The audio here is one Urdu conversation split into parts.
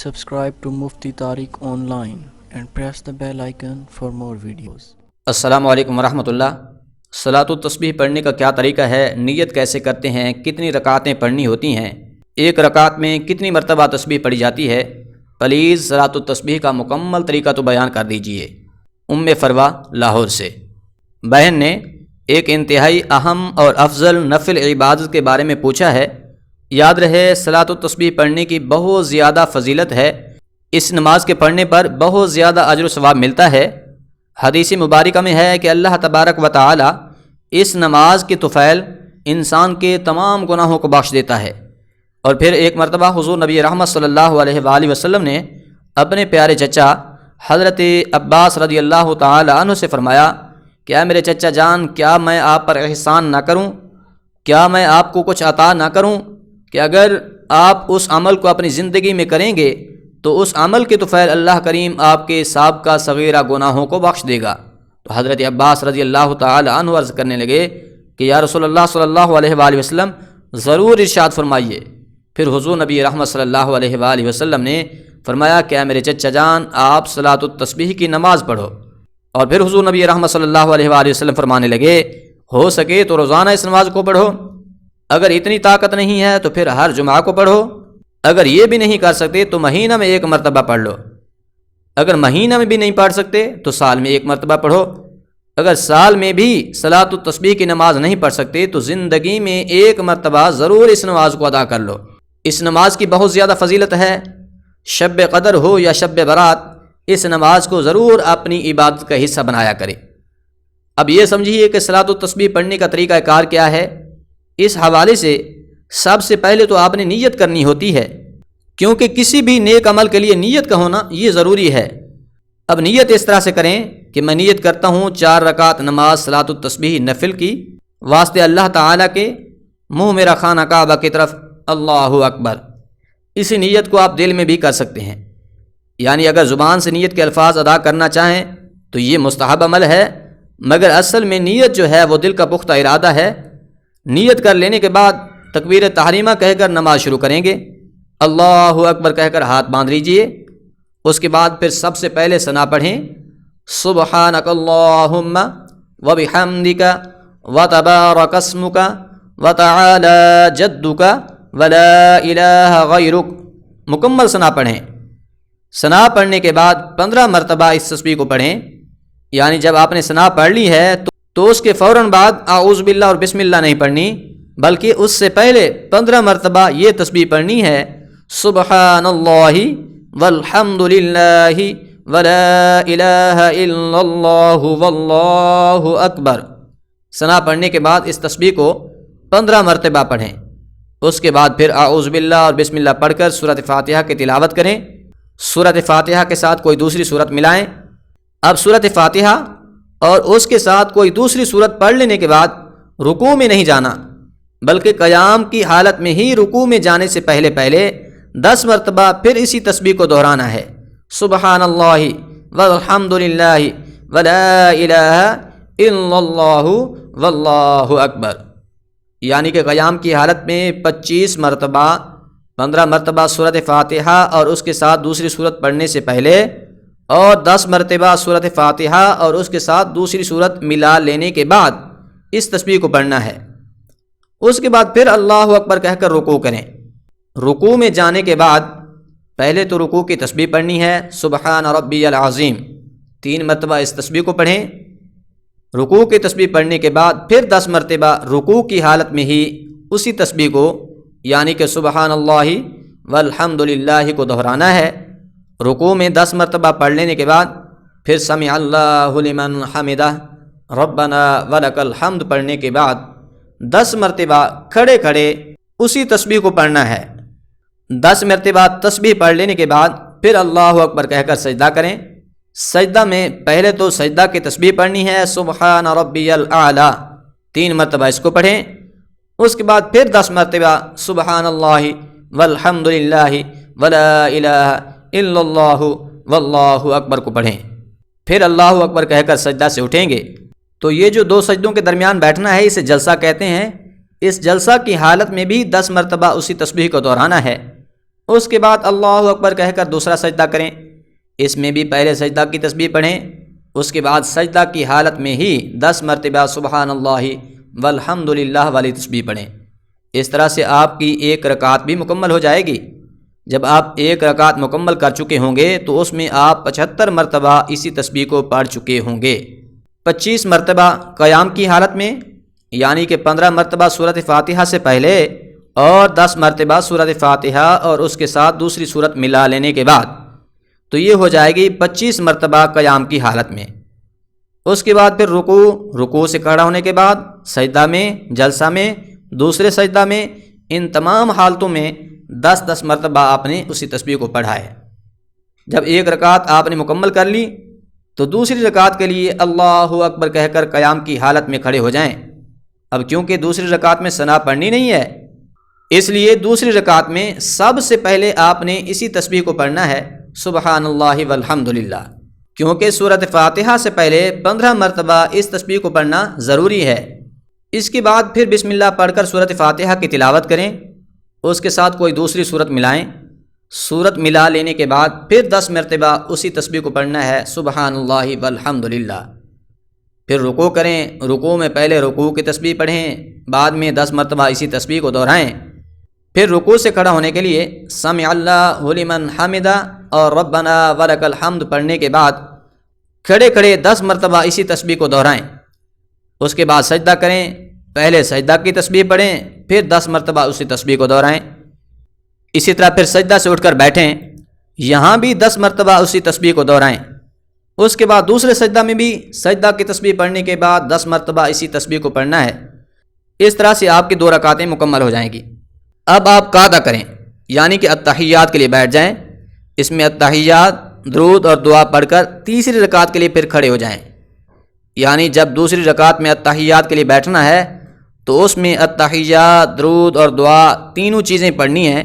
subscribe to Mufti Tariq Online and press the bell icon for more videos. السلام علیکم ورحمۃ اللہ۔ صلاۃ التسبیح پڑھنے کا کیا طریقہ ہے، نیت کیسے کرتے ہیں، کتنی رکعتیں پڑھنی ہوتی ہیں، ایک رکعت میں کتنی مرتبہ تسبیح پڑھی جاتی ہے، پلیز صلاۃ التسبیح کا مکمل طریقہ تو بیان کر دیجئے۔ فروا لاہور سے بہن نے ایک انتہائی اہم اور افضل نفل عبادت کے بارے میں پوچھا ہے۔ یاد رہے صلاۃ التسبیح پڑھنے کی بہت زیادہ فضیلت ہے، اس نماز کے پڑھنے پر بہت زیادہ اجر و ثواب ملتا ہے۔ حدیث مبارکہ میں ہے کہ اللہ تبارک و تعالی اس نماز کے طفیل انسان کے تمام گناہوں کو بخش دیتا ہے۔ اور پھر ایک مرتبہ حضور نبی رحمت صلی اللہ علیہ وآلہ وسلم نے اپنے پیارے چچا حضرت عباس رضی اللہ تعالی عنہ سے فرمایا، کیا میرے چچا جان، کیا میں آپ پر احسان نہ کروں، کیا میں آپ کو کچھ عطا نہ کروں کہ اگر آپ اس عمل کو اپنی زندگی میں کریں گے تو اس عمل کے طفیل اللہ کریم آپ کے سابقہ صغیرہ گناہوں کو بخش دے گا۔ تو حضرت عباس رضی اللہ تعالی عنہ عرض کرنے لگے کہ یا رسول اللہ صلی اللہ علیہ وآلہ وسلم ضرور ارشاد فرمائیے۔ پھر حضور نبی رحمت صلی اللہ علیہ وآلہ وسلم نے فرمایا، کیا میرے چچا جان، آپ صلاۃ التسبیح کی نماز پڑھو۔ اور پھر حضور نبی رحمت صلی اللہ علیہ وآلہ وسلم فرمانے لگے، ہو سکے تو روزانہ اس نماز کو پڑھو، اگر اتنی طاقت نہیں ہے تو پھر ہر جمعہ کو پڑھو، اگر یہ بھی نہیں کر سکتے تو مہینہ میں ایک مرتبہ پڑھ لو، اگر مہینہ میں بھی نہیں پڑھ سکتے تو سال میں ایک مرتبہ پڑھو، اگر سال میں بھی صلاۃ التسبیح کی نماز نہیں پڑھ سکتے تو زندگی میں ایک مرتبہ ضرور اس نماز کو ادا کر لو۔ اس نماز کی بہت زیادہ فضیلت ہے، شب قدر ہو یا شب برات، اس نماز کو ضرور اپنی عبادت کا حصہ بنایا کرے۔ اب یہ سمجھیے کہ صلاۃ التسبیح پڑھنے کا طریقہ کار کیا ہے۔ اس حوالے سے سب سے پہلے تو آپ نے نیت کرنی ہوتی ہے، کیونکہ کسی بھی نیک عمل کے لیے نیت کا ہونا یہ ضروری ہے۔ اب نیت اس طرح سے کریں کہ میں نیت کرتا ہوں 4 رکعت نماز صلاۃ التسبیح نفل کی، واسطے اللہ تعالیٰ کے، منہ میرا خانہ کعبہ کی طرف، اللہ اکبر۔ اسی نیت کو آپ دل میں بھی کر سکتے ہیں، یعنی اگر زبان سے نیت کے الفاظ ادا کرنا چاہیں تو یہ مستحب عمل ہے، مگر اصل میں نیت جو ہے وہ دل کا پختہ ارادہ ہے۔ نیت کر لینے کے بعد تکبیر تحریمہ کہہ کر نماز شروع کریں گے، اللہ اکبر کہہ کر ہاتھ باندھ لیجئے۔ اس کے بعد پھر سب سے پہلے ثنا پڑھیں، سبحانک اللہم وبحمدک وتبارک اسمک وتعالی جدک ولا الہ غیرک، مکمل ثنا پڑھیں۔ ثنا پڑھنے کے بعد 15 مرتبہ اس تسبیح کو پڑھیں، یعنی جب آپ نے ثنا پڑھ لی ہے تو اس کے فوراً بعد اعوذ باللہ اور بسم اللہ نہیں پڑھنی، بلکہ اس سے پہلے 15 مرتبہ یہ تسبیح پڑھنی ہے، سبحان اللہ والحمد للہ ولا الہ الا اللہ واللہ اکبر۔ ثنا پڑھنے کے بعد اس تسبیح کو 15 مرتبہ پڑھیں، اس کے بعد پھر اعوذ باللہ اور بسم اللہ پڑھ کر سورۃ فاتحہ کی تلاوت کریں، سورۃ فاتحہ کے ساتھ کوئی دوسری سورت ملائیں۔ اب سورۃ فاتحہ اور اس کے ساتھ کوئی دوسری سورت پڑھ لینے کے بعد رکوع میں نہیں جانا، بلکہ قیام کی حالت میں ہی رکوع میں جانے سے پہلے 10 مرتبہ پھر اسی تسبیح کو دہرانا ہے، سبحان اللہ والحمد للہ ولا الہ الا اللہ واللہ اکبر، یعنی کہ قیام کی حالت میں 25 مرتبہ، 15 مرتبہ سورۃ فاتحہ اور اس کے ساتھ دوسری سورت پڑھنے سے پہلے، اور 10 مرتبہ سورۃ فاتحہ اور اس کے ساتھ دوسری سورت ملا لینے کے بعد اس تسبیح کو پڑھنا ہے۔ اس کے بعد پھر اللہ اکبر کہہ کر رکوع کریں۔ رکوع میں جانے کے بعد پہلے تو رکوع کی تسبیح پڑھنی ہے، سبحان ربی العظیم، 3 مرتبہ اس تسبیح کو پڑھیں۔ رکوع کی تسبیح پڑھنے کے بعد پھر 10 مرتبہ رکوع کی حالت میں ہی اسی تسبیح کو، یعنی کہ سبحان اللہ والحمد للہ کو دہرانا ہے۔ رکوع میں 10 مرتبہ پڑھ لینے کے بعد پھر سمع اللہ لمن حمدہ ربنا ولک الحمد پڑھنے کے بعد 10 مرتبہ کھڑے کھڑے اسی تسبیح کو پڑھنا ہے۔ 10 مرتبہ تسبیح پڑھ لینے کے بعد پھر اللہ اکبر کہہ کر سجدہ کریں۔ سجدہ میں پہلے تو سجدہ کی تسبیح پڑھنی ہے، سبحان ربی الاعلی، 3 مرتبہ اس کو پڑھیں۔ اس کے بعد پھر 10 مرتبہ سبحان اللہ والحمد للہ ولا الہ الا اللہ واللہ اکبر کو پڑھیں۔ پھر اللہ اکبر کہہ کر سجدہ سے اٹھیں گے۔ تو یہ جو 2 سجدوں کے درمیان بیٹھنا ہے اسے جلسہ کہتے ہیں۔ اس جلسہ کی حالت میں بھی 10 مرتبہ اسی تسبیح کو دہرانا ہے۔ اس کے بعد اللہ اکبر کہہ کر دوسرا سجدہ کریں، اس میں بھی پہلے سجدہ کی تسبیح پڑھیں، اس کے بعد سجدہ کی حالت میں ہی 10 مرتبہ سبحان اللہ والحمد للہ والی تسبیح پڑھیں۔ اس طرح سے آپ کی ایک رکعت بھی مکمل ہو جائے گی۔ جب آپ ایک رکعت مکمل کر چکے ہوں گے تو اس میں آپ 75 مرتبہ اسی تسبیح کو پڑھ چکے ہوں گے۔ 25 مرتبہ قیام کی حالت میں، یعنی کہ 15 مرتبہ سورۃ فاتحہ سے پہلے اور 10 مرتبہ سورۃ فاتحہ اور اس کے ساتھ دوسری سورت ملا لینے کے بعد، تو یہ ہو جائے گی 25 مرتبہ قیام کی حالت میں۔ اس کے بعد پھر رکوع سے کھڑا ہونے کے بعد سجدہ میں، جلسہ میں، دوسرے سجدہ میں، ان تمام حالتوں میں 10 مرتبہ آپ نے اسی تسبیح کو پڑھا ہے۔ جب ایک رکعت آپ نے مکمل کر لی تو دوسری رکعت کے لیے اللہ اکبر کہہ کر قیام کی حالت میں کھڑے ہو جائیں۔ اب کیونکہ دوسری رکعت میں ثنا پڑھنی نہیں ہے، اس لیے دوسری رکعت میں سب سے پہلے آپ نے اسی تسبیح کو پڑھنا ہے، سبحان اللہ والحمد للہ، کیونکہ سورۃ فاتحہ سے پہلے 15 مرتبہ اس تسبیح کو پڑھنا ضروری ہے۔ اس کے بعد پھر بسم اللہ پڑھ کر سورۃ فاتحہ کی تلاوت کریں، اس کے ساتھ کوئی دوسری سورت ملائیں، سورت ملا لینے کے بعد پھر 10 مرتبہ اسی تسبیح کو پڑھنا ہے، سبحان اللہ والحمد للہ۔ پھر رکوع کریں، رکوع میں پہلے رکوع کی تسبیح پڑھیں، بعد میں 10 مرتبہ اسی تسبیح کو دہرائیں۔ پھر رکوع سے کھڑا ہونے کے لیے سمع اللہ لمن حمدہ اور ربنا ولک الحمد پڑھنے کے بعد کھڑے کھڑے 10 مرتبہ اسی تسبیح کو دہرائیں۔ اس کے بعد سجدہ کریں، پہلے سجدہ کی تسبیح پڑھیں، پھر 10 مرتبہ اسی تسبیح کو دہرائیں۔ اسی طرح پھر سجدہ سے اٹھ کر بیٹھیں، یہاں بھی 10 مرتبہ اسی تسبیح کو دہرائیں۔ اس کے بعد دوسرے سجدہ میں بھی سجدہ کی تسبیح پڑھنے کے بعد 10 مرتبہ اسی تسبیح کو پڑھنا ہے۔ اس طرح سے آپ کی 2 رکعتیں مکمل ہو جائیں گی۔ اب آپ قعدہ کریں، یعنی کہ التحیات کے لیے بیٹھ جائیں۔ اس میں التحیات، درود اور دعا پڑھ کر تیسری رکعت کے لیے پھر کھڑے ہو جائیں، یعنی جب دوسری رکعت میں التحیات کے لیے بیٹھنا ہے تو اس میں التحیات، درود اور دعا تینوں چیزیں پڑھنی ہیں۔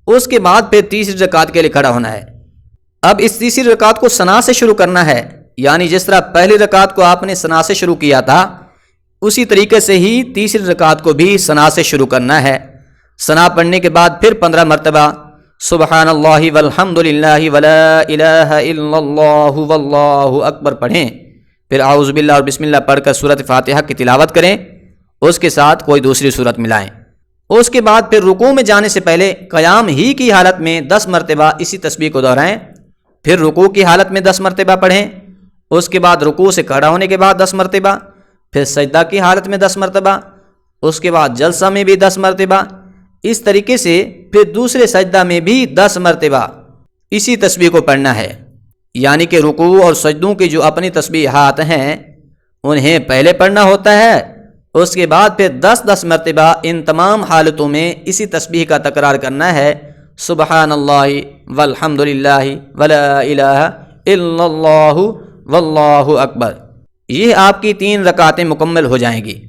اس کے بعد پھر تیسری رکعت کے لیے کھڑا ہونا ہے۔ اب اس تیسری رکعت کو ثنا سے شروع کرنا ہے، یعنی جس طرح پہلی رکعت کو آپ نے ثنا سے شروع کیا تھا اسی طریقے سے ہی تیسری رکعت کو بھی ثنا سے شروع کرنا ہے۔ ثنا پڑھنے کے بعد پھر 15 مرتبہ سبحان اللہ والحمد للہ ولا الہ الا اللہ واللہ اکبر پڑھیں، پھر اعوذ باللہ اور بسم اللہ پڑھ کر سورۃ فاتحہ کی تلاوت کریں، اس کے ساتھ کوئی دوسری سورت ملائیں۔ اس کے بعد پھر رکوع میں جانے سے پہلے قیام ہی کی حالت میں 10 مرتبہ اسی تسبیح کو دہرائیں، پھر رکوع کی حالت میں 10 مرتبہ پڑھیں، اس کے بعد رکوع سے کھڑا ہونے کے بعد 10 مرتبہ، پھر سجدہ کی حالت میں 10 مرتبہ، اس کے بعد جلسہ میں بھی 10 مرتبہ، اس طریقے سے پھر دوسرے سجدہ میں بھی 10 مرتبہ اسی تسبیح کو پڑھنا ہے، یعنی کہ رکوع اور سجدوں کی جو اپنی تسبیحات ہیں انہیں پہلے پڑھنا ہوتا ہے، اس کے بعد پھر 10 مرتبہ ان تمام حالتوں میں اسی تسبیح کا تکرار کرنا ہے، سبحان اللہ والحمد للہ ولا الہ الا اللہ واللہ اکبر۔ یہ آپ کی 3 رکعتیں مکمل ہو جائیں گی۔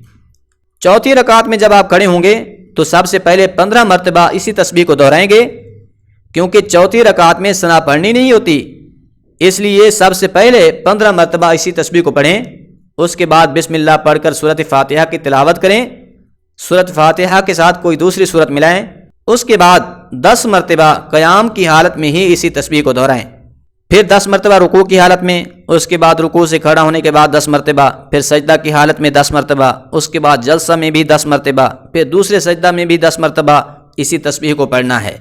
چوتھی رکعت میں جب آپ کھڑے ہوں گے تو سب سے پہلے 15 مرتبہ اسی تسبیح کو دہرائیں گے، کیونکہ چوتھی رکعت میں ثنا پڑھنی نہیں ہوتی، اس لیے سب سے پہلے 15 مرتبہ اسی تسبیح کو پڑھیں، اس کے بعد بسم اللہ پڑھ کر سورۃ فاتحہ کی تلاوت کریں، سورۃ فاتحہ کے ساتھ کوئی دوسری سورت ملائیں، اس کے بعد 10 مرتبہ قیام کی حالت میں ہی اسی تسبیح کو دہرائیں، پھر 10 مرتبہ رکوع کی حالت میں، اس کے بعد رکوع سے کھڑا ہونے کے بعد 10 مرتبہ، پھر سجدہ کی حالت میں 10 مرتبہ، اس کے بعد جلسہ میں بھی 10 مرتبہ، پھر دوسرے سجدہ میں بھی 10 مرتبہ اسی تسبیح کو پڑھنا ہے۔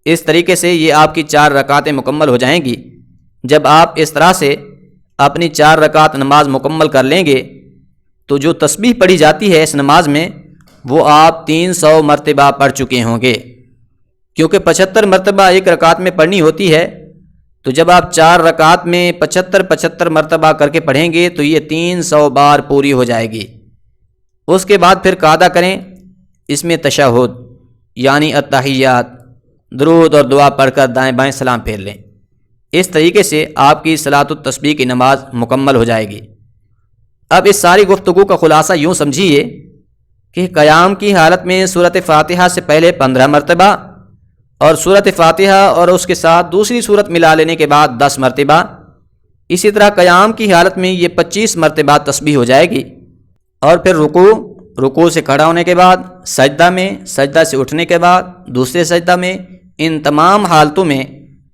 اس طریقے سے یہ آپ کی 4 رکعتیں مکمل ہو جائیں گی۔ جب آپ اس طرح سے اپنی 4 رکعت نماز مکمل کر لیں گے تو جو تسبیح پڑھی جاتی ہے اس نماز میں وہ آپ 300 مرتبہ پڑھ چکے ہوں گے، کیونکہ 75 مرتبہ ایک رکعت میں پڑھنی ہوتی ہے، تو جب آپ 4 رکعت میں 75 مرتبہ کر کے پڑھیں گے تو یہ 300 بار پوری ہو جائے گی۔ اس کے بعد پھر قعدہ کریں، اس میں تشہد یعنی التحیات، درود اور دعا پڑھ کر دائیں بائیں سلام پھیر لیں۔ اس طریقے سے آپ کی صلاۃ التسبیح کی نماز مکمل ہو جائے گی۔ اب اس ساری گفتگو کا خلاصہ یوں سمجھیے کہ قیام کی حالت میں سورۃ فاتحہ سے پہلے 15 مرتبہ اور سورۃ فاتحہ اور اس کے ساتھ دوسری سورت ملا لینے کے بعد 10 مرتبہ، اسی طرح قیام کی حالت میں یہ 25 مرتبہ تسبیح ہو جائے گی، اور پھر رکوع سے کھڑا ہونے کے بعد سجدہ میں، سجدہ سے اٹھنے کے بعد دوسرے سجدہ میں، ان تمام حالتوں میں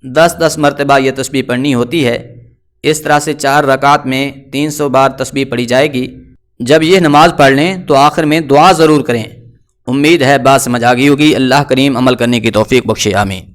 10 مرتبہ یہ تسبیح پڑھنی ہوتی ہے۔ اس طرح سے 4 رکعت میں 300 بار تسبیح پڑھی جائے گی۔ جب یہ نماز پڑھ لیں تو آخر میں دعا ضرور کریں۔ امید ہے بات سمجھ آ گئی ہوگی۔ اللہ کریم عمل کرنے کی توفیق بخشے، آمین۔